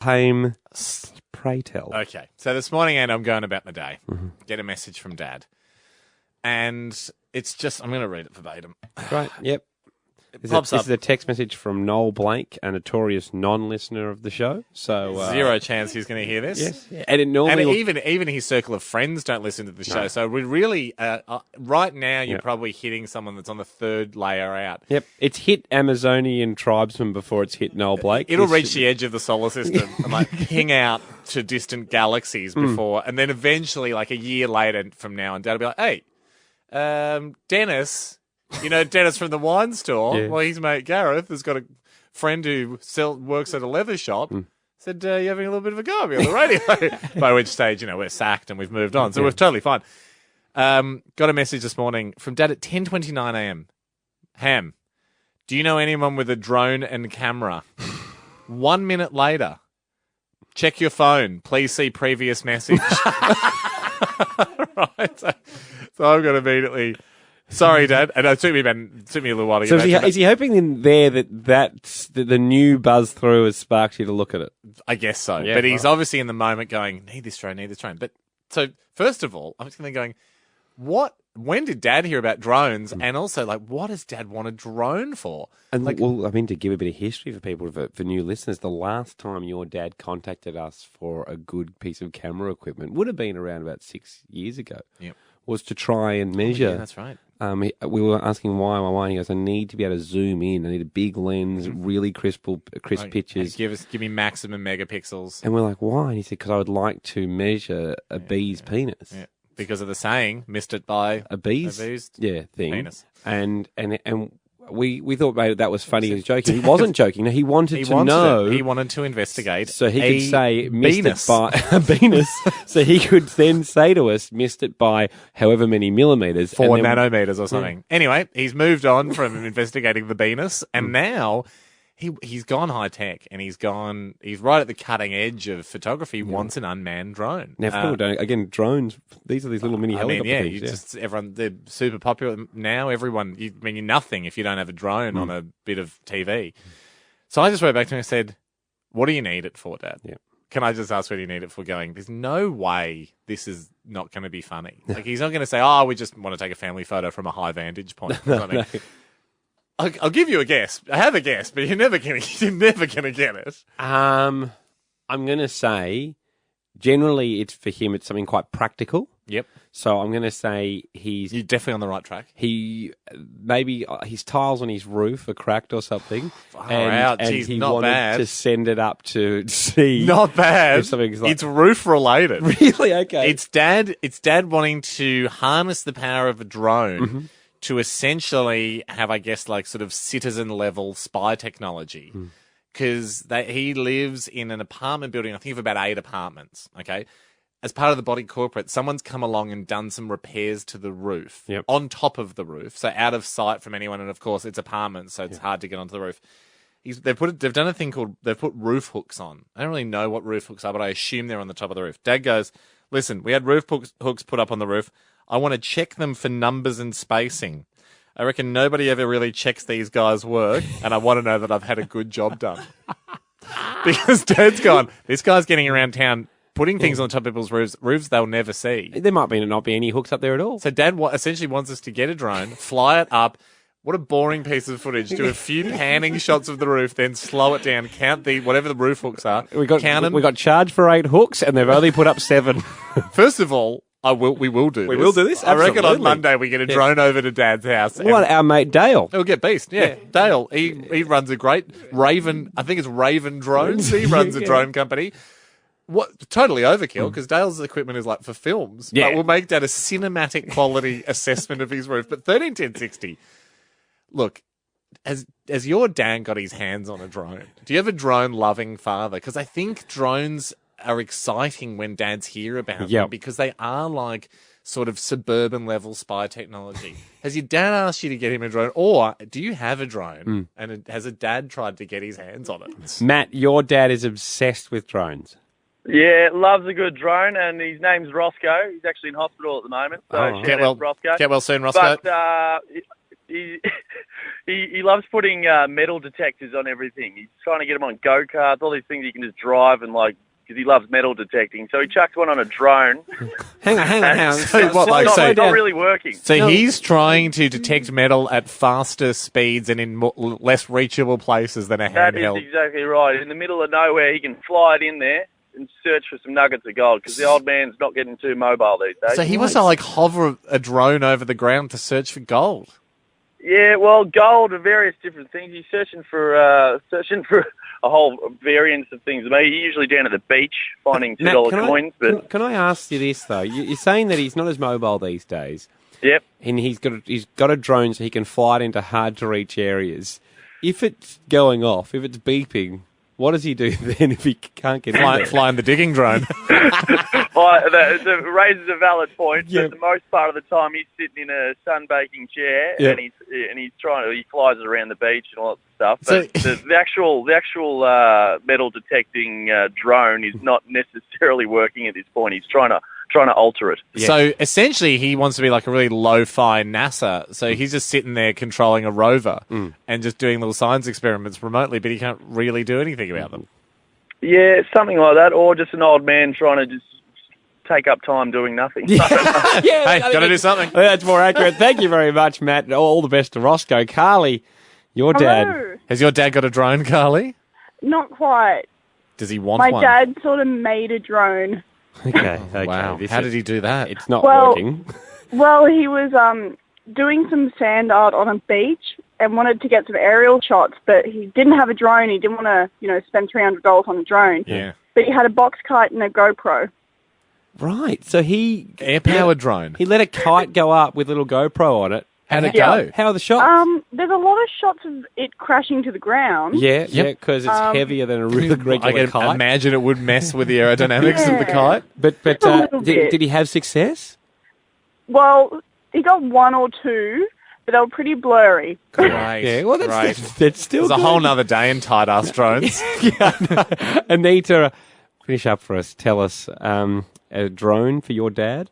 Hame, pray tell. Okay. So this morning, and I'm going about my day. Get a message from Dad. And it's just, I'm going to read it verbatim. Right, yep. Pops up. This is a text message from Noel Blake, a notorious non-listener of the show. So Zero chance he's going to hear this. Yes, and it normally even his circle of friends don't listen to the show. So we really, right now, you're probably hitting someone that's on the third layer out. Yep, it's hit Amazonian tribesmen before it's hit Noel Blake. It'll reach the edge of the solar system and like ping out to distant galaxies before, and then eventually, like a year later from now, and Dad'll be like, "Hey, Dennis." You know, Dennis from the wine store. Yeah. Well, his mate Gareth has got a friend who works at a leather shop. Said, you're having a little bit of a go at me on the radio. By which stage, you know, we're sacked and we've moved on. So we're totally fine. Got a message this morning from Dad at 10:29 a.m. Ham, do you know anyone with a drone and camera? 1 minute later, check your phone. Please see previous message. Right. So I'm going to immediately... Sorry, Dad. And it took me a little while to get back to that. Is he hoping in there that the new buzz through has sparked you to look at it? I guess so. Yeah, but he's obviously in the moment going, need this drone. But so first of all, I'm just going to going, when did Dad hear about drones? And also, like, what does Dad want a drone for? And well, I mean, to give a bit of history for people, for new listeners, the last time your dad contacted us for a good piece of camera equipment would have been around about 6 years ago. Yep. Was to try and measure. Yeah, that's right. We were asking why. He goes, I need to be able to zoom in. I need a big lens, really crisp pictures. Give me maximum megapixels. And we're like, why? And he said, because I would like to measure a bee's penis. Yeah. Because of the saying, missed it by a bee's thing. Penis. And we thought maybe that was funny. He was joking. He wasn't joking. No, he wanted to know. He wanted to investigate. So he could say, missed penis. it by a penis. So he could then say to us, missed it by however many millimeters. 4 nanometers or something. Anyway, he's moved on from investigating the penis, and now he's gone high tech, and he's right at the cutting edge of photography. He wants an unmanned drone. Now, if people don't, again, drones, these are these little mini helicopter things. Everyone, they're super popular now. Everyone, you're nothing if you don't have a drone on a bit of TV. So I just wrote back to him and said, what do you need it for, Dad? Yeah. Can I just ask what you need it for? Going, there's no way this is not going to be funny. Like, he's not going to say, we just want to take a family photo from a high vantage point or something. No. I'll give you a guess. I have a guess, but you're never gonna get it. I'm gonna say, generally, it's something quite practical. Yep. So I'm gonna say you're definitely on the right track. Maybe his tiles on his roof are cracked or something, and he not wanted bad. to send it up to see. Not bad. Like, it's roof related. Really? Okay. It's Dad wanting to harness the power of a drone. To essentially have, I guess, like sort of citizen-level spy technology. Because he lives in an apartment building, I think of about 8 apartments, okay? As part of the body corporate, someone's come along and done some repairs to the roof, on top of the roof, so out of sight from anyone, and of course it's apartments, so it's hard to get onto the roof. They've done a thing called, they've put roof hooks on. I don't really know what roof hooks are, but I assume they're on the top of the roof. Dad goes, listen, we had roof hooks put up on the roof. I want to check them for numbers and spacing. I reckon nobody ever really checks these guys' work, and I want to know that I've had a good job done. Because Dad's gone, this guy's getting around town putting things on top of people's roofs they'll never see. There might not be any hooks up there at all. So Dad essentially wants us to get a drone, fly it up. What a boring piece of footage. Do a few panning shots of the roof, then slow it down, count whatever the roof hooks are. Count them. We got charged for 8 hooks, and they've only put up 7. First of all, we will do this. We will do this? I reckon on Monday we get a drone over to Dad's house. What, our mate Dale? He'll get beast, yeah. Dale, he runs a great Raven, I think it's Raven Drones. He runs a drone company. Totally overkill, because Dale's equipment is like for films. Yeah. But we'll make Dad a cinematic quality assessment of his roof. But 131060, look, as your dad got his hands on a drone, do you have a drone-loving father? Because I think drones are exciting when dads hear about them, because they are like sort of suburban level spy technology. Has your dad asked you to get him a drone, or do you have a drone and has a dad tried to get his hands on it? Matt, your dad is obsessed with drones. Yeah, loves a good drone, and his name's Roscoe. He's actually in hospital at the moment, so shout out to Roscoe. Get well soon, Roscoe. But he loves putting metal detectors on everything. He's trying to get them on go-karts, all these things you can just drive and because he loves metal detecting. So he chucked one on a drone. Hang on. So what, like, It's so- not really working. So he's trying to detect metal at faster speeds and in less reachable places than a That is handheld. exactly right. In the middle of nowhere, he can fly it in there and search for some nuggets of gold because the old man's not getting too mobile these days. So he must have hover a drone over the ground to search for gold. Yeah, well, gold and various different things. He's searching for a whole variance of things. Maybe usually down at the beach finding $2 coins. But can I ask you this though? You're saying that he's not as mobile these days. yep. And he's got a drone so he can fly it into hard to reach areas. If it's going off, if it's beeping, what does he do then if he can't get in there? Flying the digging drone. Well, that raises a valid point. Yeah. But the most part of the time, he's sitting in a sun-baking chair Yeah. and he flies it around the beach and all that stuff. So- But the actual metal detecting drone is not necessarily working at this point. He's trying to alter it. Yeah. So essentially, he wants to be like a really lo-fi NASA. So he's just sitting there controlling a rover and just doing little science experiments remotely, but he can't really do anything about them. Yeah, something like that, or just an old man trying to just take up time doing nothing. Yeah, Hey, got to do something. That's more accurate. Thank you very much, Matt. All the best to Roscoe. Carly, your dad. Hello. Has your dad got a drone, Carly? Not quite. Does he want My one? dad sort of made a drone. Okay. Wow. This How is- did he do that? It's not Well- working. Well, he was doing some sand art on a beach and wanted to get some aerial shots, but he didn't have a drone. He didn't want to, spend $300 on a drone. Yeah. But he had a box kite and a GoPro. Right. So he Air-powered drone. He let a kite go up with a little GoPro on it. How'd it Yeah. go? How are the shots? There's a lot of shots of it crashing to the ground. Yeah, because it's heavier than a real I regular can kite. imagine it would mess with the aerodynamics of the Yeah. kite. But A little bit. did he have success? Well, he got one or two, but they were pretty blurry. Great. Yeah. Well, great. that's still There's a good. whole nother day in tight-ass drones. Anita, finish up for us. Tell us a drone for your dad.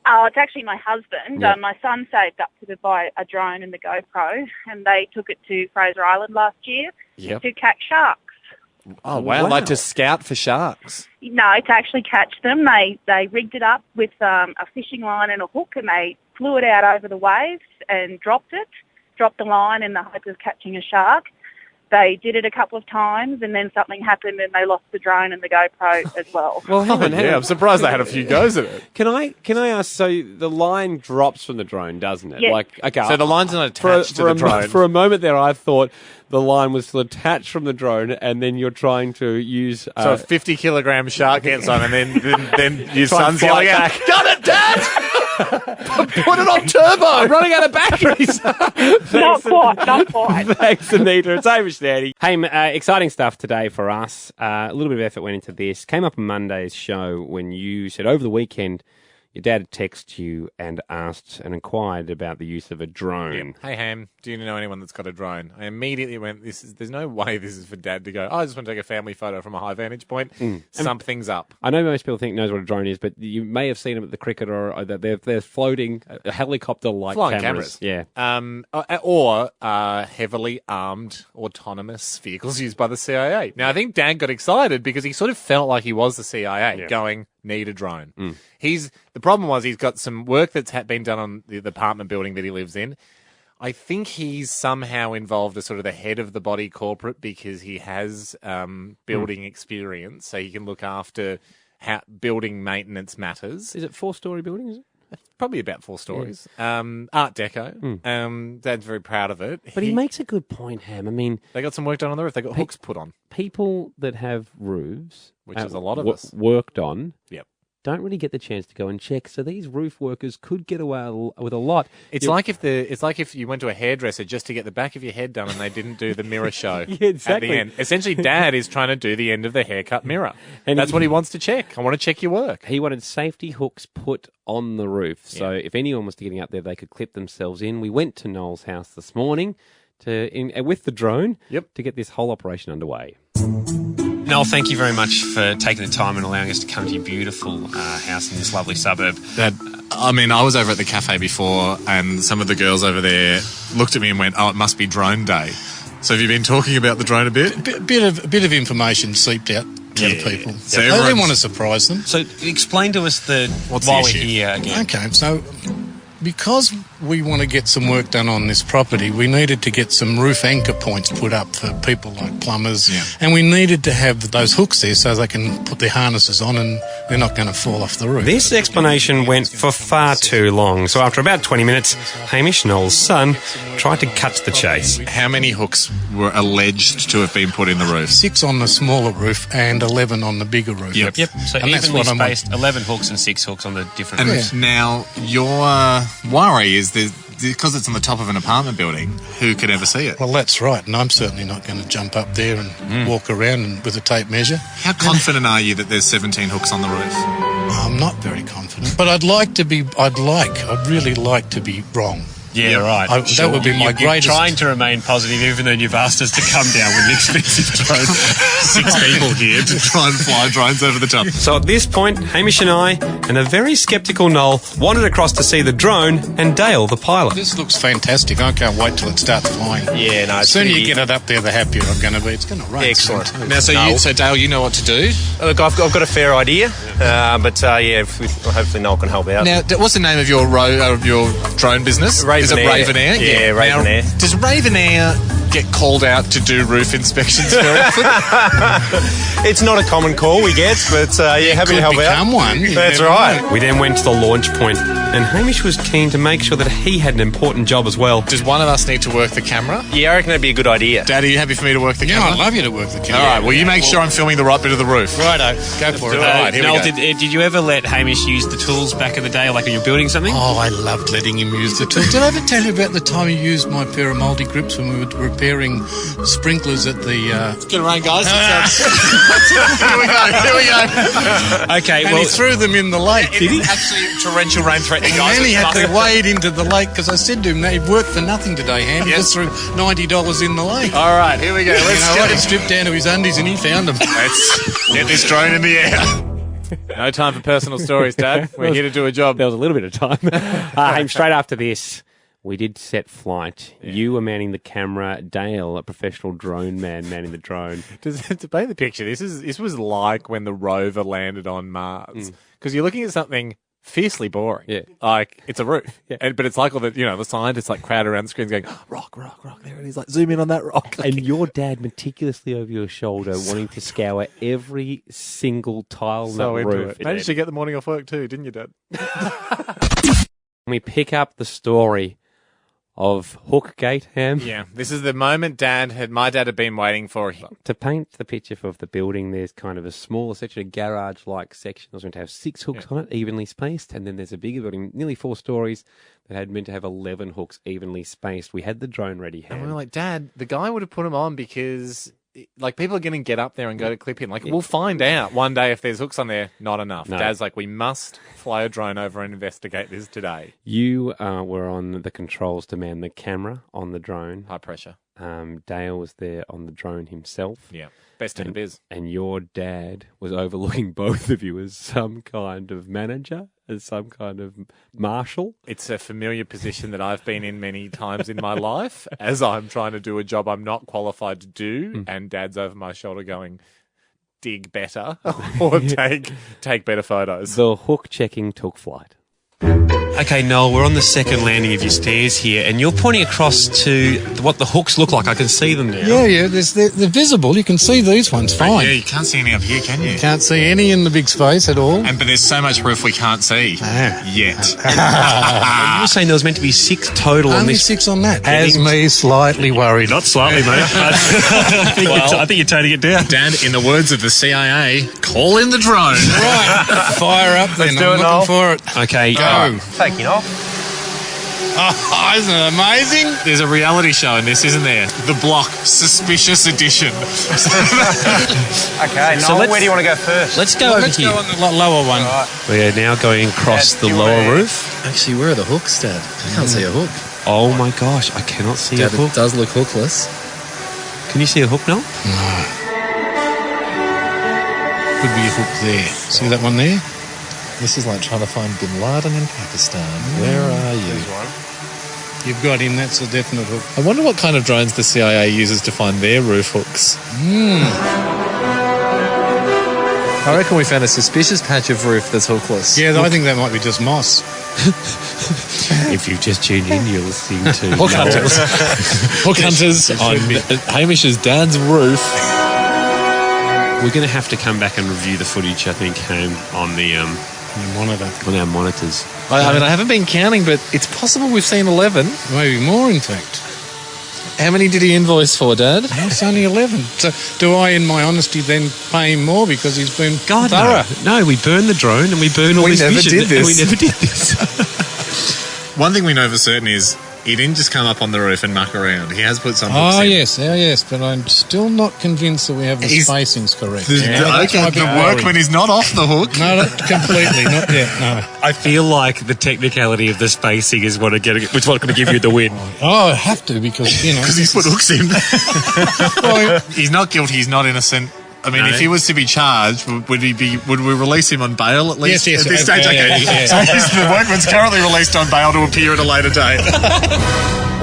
Oh, it's actually my husband. Yeah. My son saved up to buy a drone and the GoPro, and they took it to Fraser Island last year Yep. to catch sharks. Oh, wow. Like to scout for sharks. No, to actually catch them, they rigged it up with a fishing line and a hook, and they flew it out over the waves and dropped the line in the hope of catching a shark. They did it a couple of times, and then something happened, and they lost the drone and the GoPro as well. Well, hang on. Yeah, I'm surprised they had a few goes at it. Can I ask? So the line drops from the drone, doesn't it? Yeah. Like, okay. So the line's not attached to the drone. For a moment there, I thought the line was still attached from the drone, and then you're trying to use. So a 50-kilogram shark gets on, and then your Try and son's fly yelling out, back. "Got it, Dad! Put it on turbo! I'm running out of batteries. Not quite. Thanks, Anita. It's Hamish Andy. Hey, exciting stuff today for us. A little bit of effort went into this. Came up on Monday's show when you said over the weekend your dad had texted you and asked and inquired about the use of a drone. Hey, Ham, do you know anyone that's got a drone? I immediately went, there's no way this is for Dad to go, I just want to take a family photo from a high vantage point. Something's up. I know most people think knows what a drone is, but you may have seen them at the cricket or they're floating helicopter-like Flying cameras. cameras. Yeah. Or heavily armed autonomous vehicles used by the CIA. Now, I think Dad got excited because he sort of felt like he was the CIA going, need a drone. The problem was he's got some work that's been done on the apartment building that he lives in. I think he's somehow involved as sort of the head of the body corporate because he has building experience, so he can look after how building maintenance matters. Is it 4-story building? Is it? Probably about 4 stories. Art Deco. Dad's very proud of it. But he makes a good point, Ham. I mean, They got some work done on the roof. They got hooks put on. people that have roofs, Which is a lot of us. worked on, Yep. don't really get the chance to go and check. So these roof workers could get away with a lot. It's like if you went to a hairdresser just to get the back of your head done and they didn't do the mirror show Yeah, exactly. at the end. Essentially, Dad is trying to do the end of the haircut mirror. And That's what he wants to check. I want to check your work. He wanted safety hooks put on the roof. So if anyone was getting up there, they could clip themselves in. We went to Noel's house this morning with the drone to get this whole operation underway. Noel, thank you very much for taking the time and allowing us to come to your beautiful house in this lovely suburb. Dad, I mean, I was over at the cafe before, and some of the girls over there looked at me and went, "Oh, it must be drone day." So have you been talking about the drone a bit? A bit of information seeped out to the people. So I didn't want to surprise them. So explain to us What's why the we're issue? here again. Okay, so because we want to get some work done on this property, we needed to get some roof anchor points put up for people like plumbers, and we needed to have those hooks there so they can put their harnesses on and they're not going to fall off the roof. This explanation went for far too long, so after about 20 minutes, Hamish, Noel's son, tried to cut to the chase. How many hooks were alleged to have been put in the roof? 6 on the smaller roof and 11 on the bigger roof. Yep. So And that's evenly what I'm- spaced, 11 hooks and 6 hooks on the different And roofs. now your worry is because it's on the top of an apartment building, who could ever see it? Well, that's right, and I'm certainly not going to jump up there and walk around with a tape measure. How confident are you that there's 17 hooks on the roof? I'm not very confident, but I'd really like to be wrong. Yeah, right. That would be my greatest... You're trying to remain positive, even though you've asked us to come down with an expensive drone. 6 people here to try and fly drones over the top. So at this point, Hamish and I, and a very sceptical Noel, wandered across to see the drone and Dale, the pilot. This looks fantastic. I can't wait till it starts flying. Yeah, no, The sooner you get it up there, the happier I'm going to be. It's going to rain. Excellent. soon, too. Now, so Dale, you know what to do. Look, I've got a fair idea, hopefully Noel can help out. Now, what's the name of your drone business? Raven Is it Air. Raven Air? Yeah, Raven Air. Does Raven Air get called out to do roof inspections very often? It's not a common call we get, but happy to help out. become one. You That's never right. know. We then went to the launch point, and Hamish was keen to make sure that he had an important job as well. Does one of us need to work the camera? Yeah, I reckon that'd be a good idea. Dad, are you happy for me to work the Yeah, camera? I'd love you to work the camera. All right, well, you make sure I'm filming the right bit of the roof. Righto, go for it. All right, here we Noel, go. did you ever let Hamish use the tools back in the day, like when you're building something? Oh, I loved letting him use the tool. Did I ever tell you about the time he used my pair of multi-grips when we were repairing sprinklers at the... It's going to rain, guys. Here we go. Okay, and well, he threw them in the lake. Did he? Actually, torrential rain threatening, And guys. then he It's had to nothing. wade into the lake because I said to him, "They've worked for nothing today, Ham. He just threw $90 in the lake." All right, here we go. You Let's know get what? He it. stripped down to his undies and he found them. Let's get this drone in the air. No time for personal stories, Dad. We're here to do a job. There was a little bit of time. Hamish, straight after this, we did set flight. You were manning the camera. Dale, a professional drone man, manning the drone. To paint the picture, this was like when the rover landed on Mars. Because you're looking at something fiercely boring. Yeah. Like, it's a roof. Yeah. But it's like all the scientists like crowd around the screens going, rock, rock, rock. There it is. Like, zoom in on that rock. And your dad meticulously over your shoulder, wanting to scour every single tile on so that into roof. it. Managed to get the morning off work too, didn't you, Dad? We pick up the story of Hookgate, Ham. Yeah. This is the moment my dad had been waiting for. To paint the picture of the building, there's kind of a smaller section, a garage-like section. It was meant to have 6 hooks on it, evenly spaced, and then there's a bigger building, nearly 4 stories, that had meant to have 11 hooks evenly spaced. We had the drone ready, And we Ham. were like, Dad, the guy would have put them on because, like, people are going to get up there and go to clip in. Like, we'll find out one day if there's hooks on there. Not enough. No. Dad's like, we must fly a drone over and investigate this today. You were on the controls to man the camera on the drone. High pressure. Dale was there on the drone himself. Yeah. Best in the biz. And your dad was overlooking both of you as some kind of manager, as some kind of marshal. It's a familiar position that I've been in many times in my life as I'm trying to do a job I'm not qualified to do, and Dad's over my shoulder going, dig better or take better photos. The hook checking took flight. okay, Noel, we're on the second landing of your stairs here, and you're pointing across to what the hooks look like. I can see them now. Yeah, they're visible. You can see these ones fine. Yeah, you can't see any up here, can you? Can't see any in the big space at all. But there's so much roof we can't see yet. And you were saying there was meant to be 6 total on Only this. 6 on that. Has me slightly worried. Not slightly, mate. I think you're toning it down. Dad, in the words of the CIA, call in the drone. Right, fire up then. do I'm it, looking Noel. for it. Okay. Go. Taking off. Oh, isn't it amazing? There's a reality show in this, isn't there? The Block Suspicious Edition. Okay, So Noel, let's- where do you want to go first? Let's go over Let's here. go on the lower one. We are now going across Dad, the do you lower wanna- roof. Actually, where are the hooks, Dad? I can't see a hook. Oh my gosh, I cannot see a Dad, hook. it does look hookless. Can you see a hook, Noel? Could be a hook there. See that one there? This is like trying to find Bin Laden in Pakistan. Where are you? You've got him, that's a definite hook. I wonder what kind of drones the CIA uses to find their roof hooks. I reckon we found a suspicious patch of roof that's hookless. Yeah, I think that might be just moss. If you just tuned in, you're listening to Hook Hunters. Hook Hunters on Hamish's dad's roof. We're going to have to come back and review the footage, I think, on the monitor. On our monitors. I mean, I haven't been counting, but it's possible we've seen 11. Maybe more, in fact. How many did he invoice for, Dad? It's only 11. So do I, in my honesty, then pay him more because he's been thorough? No, we burned the drone and we burned all this vision. We never did this. One thing we know for certain is he didn't just come up on the roof and muck around. He has put some hooks in. Yes, but I'm still not convinced that we have the spacings correct. The workman is not off the hook. No, completely, not yet, no. I feel like the technicality of the spacing is what's going to give you the win. Oh, I have to, because, you know... Because he's put hooks in. Well, he's not guilty, he's not innocent. I mean, if he was to be charged, would we release him on bail at least? Yes. At this stage, okay. So the workman's currently released on bail to appear at a later date.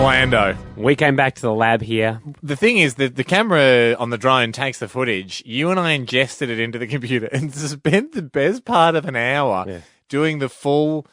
Orlando. We came back to the lab here. The thing is that the camera on the drone takes the footage. You and I ingested it into the computer and spent the best part of an hour doing the full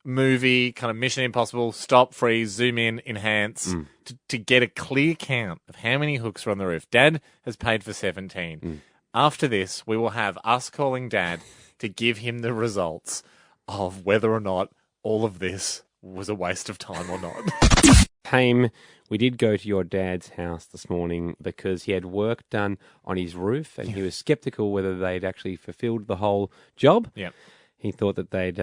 movie, kind of Mission Impossible, stop, freeze, zoom in, enhance, to get a clear count of how many hooks are on the roof. Dad has paid for 17. After this, we will have us calling Dad to give him the results of whether or not all of this was a waste of time or not. Haim, we did go to your dad's house this morning because he had work done on his roof and he was sceptical whether they'd actually fulfilled the whole job. Yep. He thought that they'd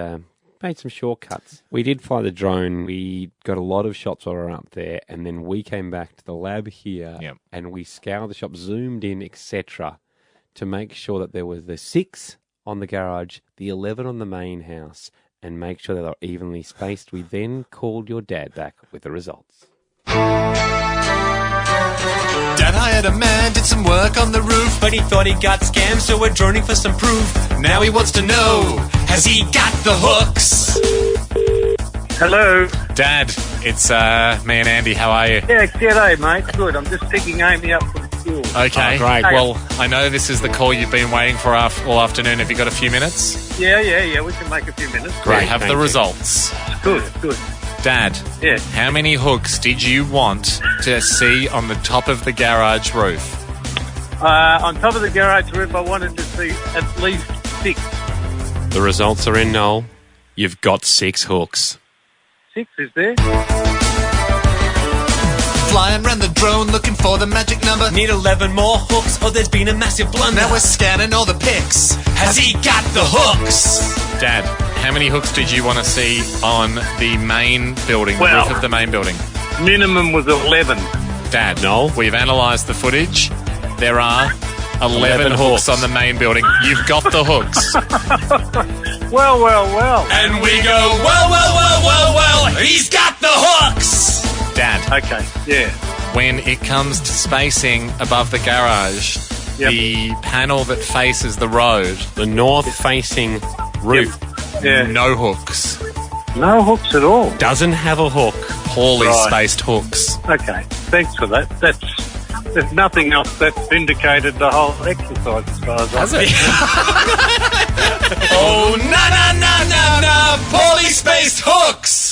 made some shortcuts. We did fly the drone. We got a lot of shots while we were up there, and then we came back to the lab here and we scoured the shop, zoomed in, etc., to make sure that there was the 6 on the garage, the 11 on the main house, and make sure that they were evenly spaced. We then called your dad back with the results. Dad hired a man, did some work on the roof, but he thought he got scammed, so we're droning for some proof. Now he wants to know, has he got the hooks? Hello. Dad, it's me and Andy. How are you? Yeah, g'day, mate. Good. I'm just picking Amy up from school. Okay, great. Well, I know this is the call you've been waiting for all afternoon. Have you got a few minutes? Yeah. We can make a few minutes. Great. Have the results. Good. Dad, how many hooks did you want to see on the top of the garage roof? On top of the garage roof, I wanted to see at least 6. The results are in, Noel. You've got 6 hooks. 6, is there? Flying around the drone looking for the magic number. Need 11 more hooks or there's been a massive blunder. Now we're scanning all the pics. Has he got the hooks? Dad, how many hooks did you want to see on the main building, the roof of the main building? Minimum was 11. Dad, we've analysed the footage. There are 11 hooks on the main building. You've got the hooks. Well. And we go, well, he's got the hooks! Dad. Okay, yeah. When it comes to spacing above the garage, the panel that faces the road, the north-facing roof, no hooks. No hooks at all? Doesn't have a hook. Poorly spaced hooks. Okay, thanks for that. There's nothing else that's vindicated the whole exercise as far as Has it? Oh, na, poorly spaced hooks!